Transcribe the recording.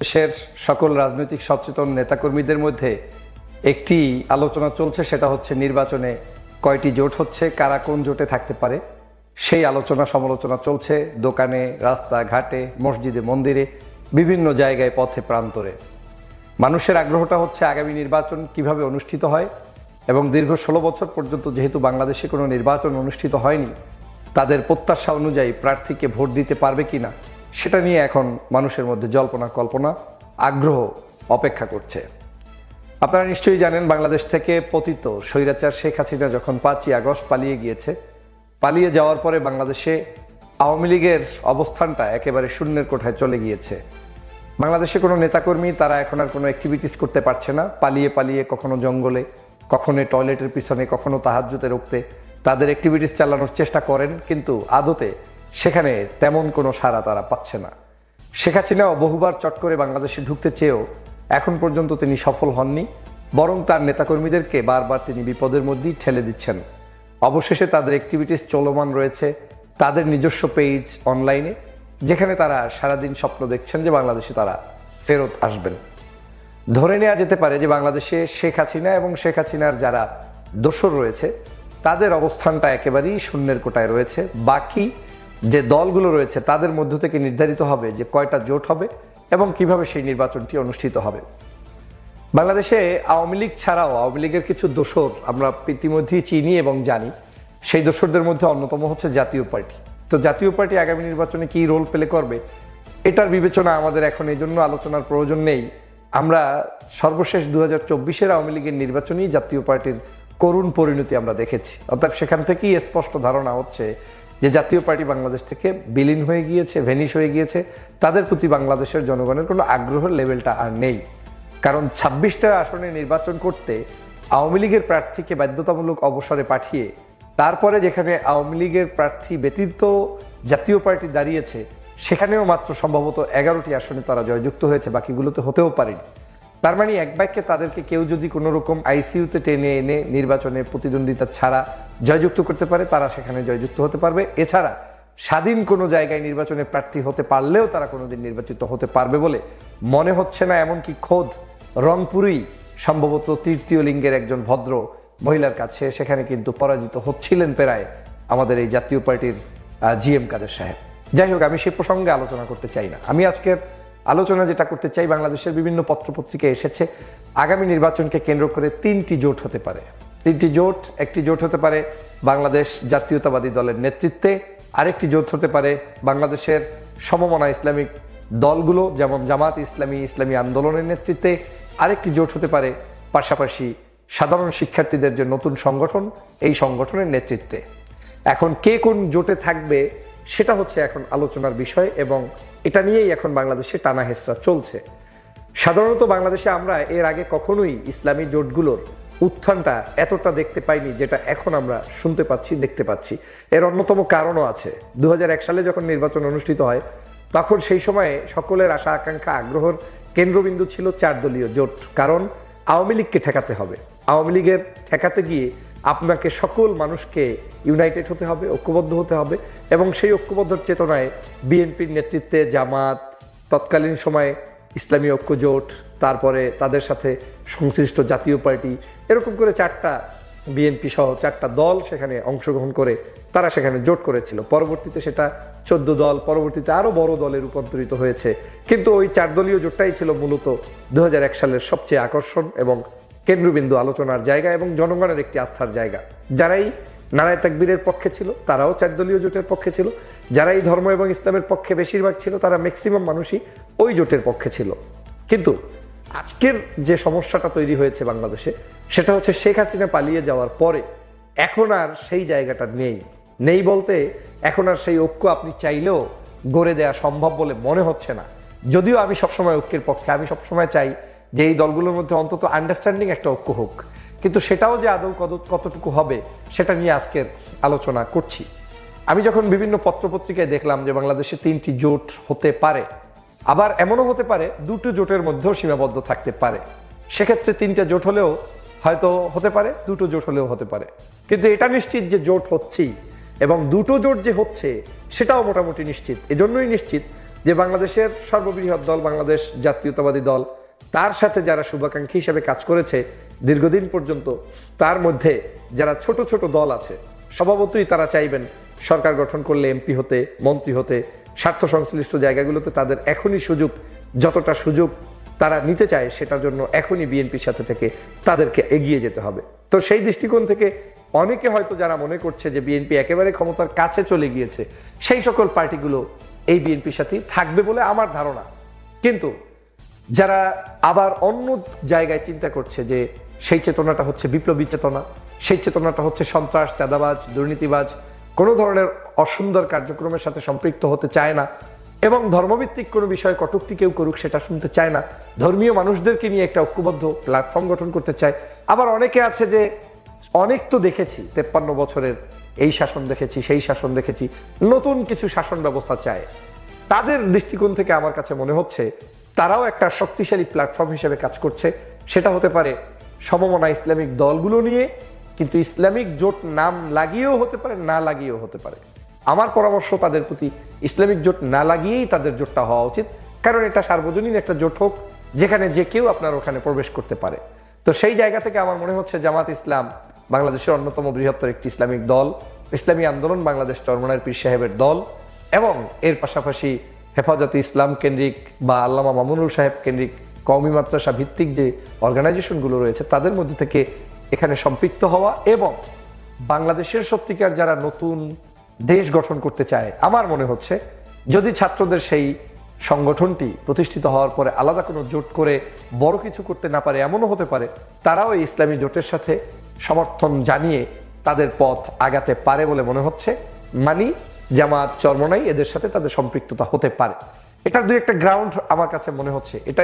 দেশের সকল রাজনৈতিক সচেতন নেতাকর্মীদের মধ্যে একটি আলোচনা চলছে, সেটা হচ্ছে নির্বাচনে কয়টি জোট হচ্ছে, কারা কোন জোটে থাকতে পারে সেই আলোচনা সমালোচনা চলছে। দোকানে, রাস্তা ঘাটে, মসজিদে, মন্দিরে, বিভিন্ন জায়গায়, পথে প্রান্তরে মানুষের আগ্রহটা হচ্ছে আগামী নির্বাচন কিভাবে অনুষ্ঠিত হয় এবং দীর্ঘ 16 বছর পর্যন্ত যেহেতু বাংলাদেশে কোনো নির্বাচন অনুষ্ঠিত হয়নি, তাদের প্রত্যাশা অনুযায়ী প্রার্থীকে ভোট দিতে পারবে কিনা সেটা নিয়ে এখন মানুষের মধ্যে জল্পনা কল্পনা, আগ্রহ অপেক্ষা করছে। আপনারা নিশ্চয়ই জানেন, বাংলাদেশ থেকে পতিত স্বৈরাচার শেখ হাসিনা যখন 5ই আগস্ট পালিয়ে গিয়েছে, পালিয়ে যাওয়ার পরে বাংলাদেশে আওয়ামী লীগের অবস্থানটা একেবারে শূন্যের কোঠায় চলে গিয়েছে। বাংলাদেশে কোনো নেতাকর্মী তারা এখন আর কোনো অ্যাক্টিভিটিস করতে পারছে না। পালিয়ে পালিয়ে কখনো জঙ্গলে, কখনো টয়লেটের পিছনে, কখনো তাহাজ্জুদে রুখতে তাদের অ্যাক্টিভিটিস চালানোর চেষ্টা করেন, কিন্তু আদতে সেখানে তেমন কোনো সাড়া তারা পাচ্ছে না। শেখ হাসিনাও বহুবার চট করে বাংলাদেশে ঢুকতে চেয়েও এখন পর্যন্ত তিনি সফল হননি, বরং তার নেতাকর্মীদেরকে বারবার তিনি বিপদের মধ্যেই ঠেলে দিচ্ছেন। অবশেষে তাদের অ্যাক্টিভিটিস চলমান রয়েছে তাদের নিজস্ব পেজ অনলাইনে, যেখানে তারা সারাদিন স্বপ্ন দেখছেন যে বাংলাদেশে তারা ফেরত আসবেন। ধরে নেওয়া যেতে পারে যে বাংলাদেশে শেখ হাসিনা এবং শেখ হাসিনার যারা দোসর রয়েছে তাদের অবস্থানটা একেবারেই শূন্যের কোটায় রয়েছে। বাকি যে দলগুলো রয়েছে তাদের মধ্য থেকে নির্ধারিত হবে যে কয়টা জোট হবে এবং কিভাবে সেই নির্বাচনটি অনুষ্ঠিত হবে। বাংলাদেশে আওয়ামী লীগ ছাড়াও আওয়ামী লীগের কিছু দোসর আমরা ইতিমধ্যেই চিনি এবং জানি। সেই দোসরদের মধ্যে অন্যতম হচ্ছে জাতীয় পার্টি। তো জাতীয় পার্টি আগামী নির্বাচনে কী রোল প্লে করবে এটার বিবেচনা আমাদের এখন এই জন্য আলোচনার প্রয়োজন নেই। আমরা সর্বশেষ 2024-এর আওয়ামী লীগের নির্বাচনেই জাতীয় পার্টির করুণ পরিণতি আমরা দেখেছি। অর্থাৎ সেখান থেকেই স্পষ্ট ধারণা হচ্ছে যে জাতীয় পার্টি বাংলাদেশ থেকে বিলীন হয়ে গিয়েছে, ভেনিশ হয়ে গিয়েছে। তাদের প্রতি বাংলাদেশের জনগণের কোনো আগ্রহের লেভেলটা আর নেই। কারণ 26টা আসনে নির্বাচন করতে আওয়ামী লীগের প্রার্থীকে বাধ্যতামূলক অবসরে পাঠিয়ে তারপরে যেখানে আওয়ামী লীগের প্রার্থী ব্যতীত জাতীয় পার্টি দাঁড়িয়েছে সেখানেও মাত্র সম্ভবত 11টি আসনে তারা জয়যুক্ত হয়েছে, বাকিগুলোতে হতেও পারেনি। তার মানে এক বাক্যে তাদেরকে কেউ যদি কোনো রকম আইসিইউতে টেনে এনে নির্বাচনে প্রতিদ্বন্দ্বিতা ছাড়া জয়যুক্ত করতে পারে, তারা সেখানে জয়যুক্ত হতে পারবে। এছাড়া স্বাধীন কোনো জায়গায় নির্বাচনে প্রার্থী হতে পারলেও তারা কোনোদিন নির্বাচিত হতে পারবে বলে মনে হচ্ছে না। এমনকি খোদ রংপুরেই সম্ভবত তৃতীয় লিঙ্গের একজন ভদ্র মহিলার কাছে সেখানে কিন্তু পরাজিত হচ্ছিলেন প্রায় আমাদের এই জাতীয় পার্টির জিএম কাদের সাহেব। যাই হোক, আমি সেই প্রসঙ্গে আলোচনা করতে চাই না। আমি আজকের আলোচনা যেটা করতে চাই, বাংলাদেশের বিভিন্ন পত্রপত্রিকায় এসেছে আগামী নির্বাচনকে কেন্দ্র করে 3টি জোট হতে পারে। 3টি জোট, একটি জোট হতে পারে বাংলাদেশ জাতীয়তাবাদী দলের নেতৃত্বে, আরেকটি জোট হতে পারে বাংলাদেশের সমমনা ইসলামিক দলগুলো যেমন জামাত ইসলামী, ইসলামী আন্দোলনের নেতৃত্বে, আরেকটি জোট হতে পারে পাশাপাশি সাধারণ শিক্ষার্থীদের যে নতুন সংগঠন, এই সংগঠনের নেতৃত্বে। এখন কে কোন জোটে থাকবে সেটা হচ্ছে এখন আলোচনার বিষয় এবং এটা নিয়েই এখন বাংলাদেশে টানা হেঁচড়া চলছে। সাধারণত বাংলাদেশে আমরা এর আগে কখনোই ইসলামী জোটগুলোর উত্থানটা এতটা দেখতে পাইনি যেটা এখন আমরা শুনতে পাচ্ছি, দেখতে পাচ্ছি। এর অন্যতম কারণও আছে। 2001 সালে যখন নির্বাচন অনুষ্ঠিত হয় তখন সেই সময়ে সকলের আশা আকাঙ্ক্ষা আগ্রহের কেন্দ্রবিন্দু ছিল 4 দলীয় জোট। কারণ আওয়ামী লীগকে ঠেকাতে হবে। আওয়ামী লীগের ঠেকাতে গিয়ে আপনাকে সকল মানুষকে ইউনাইটেড হতে হবে, ঐক্যবদ্ধ হতে হবে এবং সেই ঐক্যবদ্ধ চেতনায় বিএনপির নেতৃত্বে জামাত, তৎকালীন সময়ে ইসলামী ঐক্য জোট, তারপরে তাদের সাথে সংশ্লিষ্ট জাতীয় পার্টি, এরকম করে 4টা বিএনপি সহ 4টা দল সেখানে অংশগ্রহণ করে তারা সেখানে জোট করেছিল। পরবর্তীতে সেটা 14 দল, পরবর্তীতে আরও বড় দলে রূপান্তরিত হয়েছে। কিন্তু ওই 4 দলীয় জোটটাই ছিল মূলত 2001 সালের সবচেয়ে আকর্ষণ এবং কেন্দ্রবিন্দু আলোচনার জায়গা এবং জনগণের একটি আস্থার জায়গা। যারাই নারায়ে তাকবীরের পক্ষে ছিল তারাও 4 দলীয় জোটের পক্ষে ছিল, যারা এই ধর্ম এবং ইসলামের পক্ষে বেশিরভাগ ছিল তারা ম্যাক্সিমাম মানুষই ওই জোটের পক্ষে ছিল। কিন্তু আজকের যে সমস্যাটা তৈরি হয়েছে বাংলাদেশে সেটা হচ্ছে শেখ হাসিনা পালিয়ে যাওয়ার পরে এখন আর সেই জায়গাটা নেই বলতে এখন আর সেই ঐক্য আপনি চাইলেও গড়ে দেওয়া সম্ভব বলে মনে হচ্ছে না। যদিও আমি সবসময় ঐক্যের পক্ষে, আমি সবসময় চাই যে এই দলগুলোর মধ্যে অন্তত আন্ডারস্ট্যান্ডিং একটা ঐক্য হোক, কিন্তু সেটাও যে আদৌ কতটুকু হবে সেটা নিয়ে আজকের আলোচনা করছি। আমি যখন বিভিন্ন পত্রপত্রিকায় দেখলাম যে বাংলাদেশে 3টি জোট হতে পারে, আবার এমনও হতে পারে 2টো জোটের মধ্যেও সীমাবদ্ধ থাকতে পারে, সেক্ষেত্রে 3টে জোট হলেও হয়তো হতে পারে, 2টো জোট হলেও হতে পারে। কিন্তু এটা নিশ্চিত যে জোট হচ্ছেই এবং 2টো জোট যে হচ্ছে সেটাও মোটামুটি নিশ্চিত। এজন্যই নিশ্চিত যে বাংলাদেশের সর্ববৃহৎ দল বাংলাদেশ জাতীয়তাবাদী দল, তার সাথে যারা শুভাকাঙ্ক্ষী হিসেবে কাজ করেছে দীর্ঘদিন পর্যন্ত, তার মধ্যে যারা ছোট ছোট দল আছে, স্বভাবতই তারা চাইবেন সরকার গঠন করলে এমপি হতে, মন্ত্রী হতে, স্বার্থ সংশ্লিষ্ট জায়গাগুলোতে তাদের এখনই সুযোগ, যতটা সুযোগ তারা নিতে চায় সেটার জন্য এখনই বিএনপির সাথে থেকে তাদেরকে এগিয়ে যেতে হবে। তো সেই দৃষ্টিকোণ থেকে অনেকে হয়তো যারা মনে করছে যে বিএনপি একেবারে ক্ষমতার কাছে চলে গিয়েছে, সেই সকল পার্টিগুলো এই বিএনপির সাথেই থাকবে বলে আমার ধারণা। কিন্তু যারা আবার অন্য জায়গায় চিন্তা করছে যে সেই চেতনাটা হচ্ছে বিপ্লবী চেতনা, সেই চেতনাটা হচ্ছে সন্ত্রাস, চাঁদাবাজ, দুর্নীতিবাজ, কোনো ধরনের অসুন্দর কার্যক্রমের সাথে সম্পৃক্ত হতে চায় না, এবং ধর্মভিত্তিক কোনো বিষয়ে কটূক্তি কেউ করুক সেটা শুনতে চায় না, ধর্মীয় মানুষদেরকে নিয়ে একটা ঐক্যবদ্ধ প্ল্যাটফর্ম গঠন করতে চায়। আবার অনেকে আছে যে অনেক তো দেখেছি, 53 বছরের এই শাসন দেখেছি, সেই শাসন দেখেছি, নতুন কিছু শাসন ব্যবস্থা চায়। তাদের দৃষ্টিকোণ থেকে আমার কাছে মনে হচ্ছে তারাও একটা শক্তিশালী প্ল্যাটফর্ম হিসেবে কাজ করছে। সেটা হতে পারে সমমনা ইসলামিক দলগুলো নিয়ে, কিন্তু ইসলামিক জোট নাম লাগিয়েও হতে পারে, না লাগিয়েও হতে পারে। আমার পরামর্শ তাদের প্রতি, ইসলামিক জোট না লাগিয়েই তাদের জোটটা হওয়া উচিত, কারণ এটা সার্বজনীন একটা জোট হোক যেখানে যে কেউ আপনার ওখানে প্রবেশ করতে পারে। তো সেই জায়গা থেকে আমার মনে হচ্ছে জামাত ইসলাম বাংলাদেশের অন্যতম বৃহত্তর একটি ইসলামিক দল, ইসলামী আন্দোলন বাংলাদেশ চরমনায়ের পীর সাহেবের দল, এবং এর পাশাপাশি হেফাজতে ইসলাম কেন্দ্রিক বা আল্লামা মামুনুল সাহেব কেন্দ্রিক কওমি মাদ্রাসা ভিত্তিক যে অর্গানাইজেশনগুলো রয়েছে তাদের মধ্যে থেকে এখানে সম্পৃক্ত হওয়া, এবং বাংলাদেশের সত্যিকার যারা নতুন দেশ গঠন করতে চায়, আমার মনে হচ্ছে যদি ছাত্রদের সেই সংগঠনটি প্রতিষ্ঠিত হওয়ার পরে আলাদা কোনো জোট করে বড় কিছু করতে না পারে, এমনও হতে পারে তারাও এই ইসলামী জোটের সাথে সমর্থন জানিয়ে তাদের পথ আগাতে পারে বলে মনে হচ্ছে। মানি জামাত, চরমনাই, এদের সাথে তাদের সম্পৃক্ততা হতে পারে। এটার দুই একটা গ্রাউন্ড আমার কাছে মনে হচ্ছে। এটা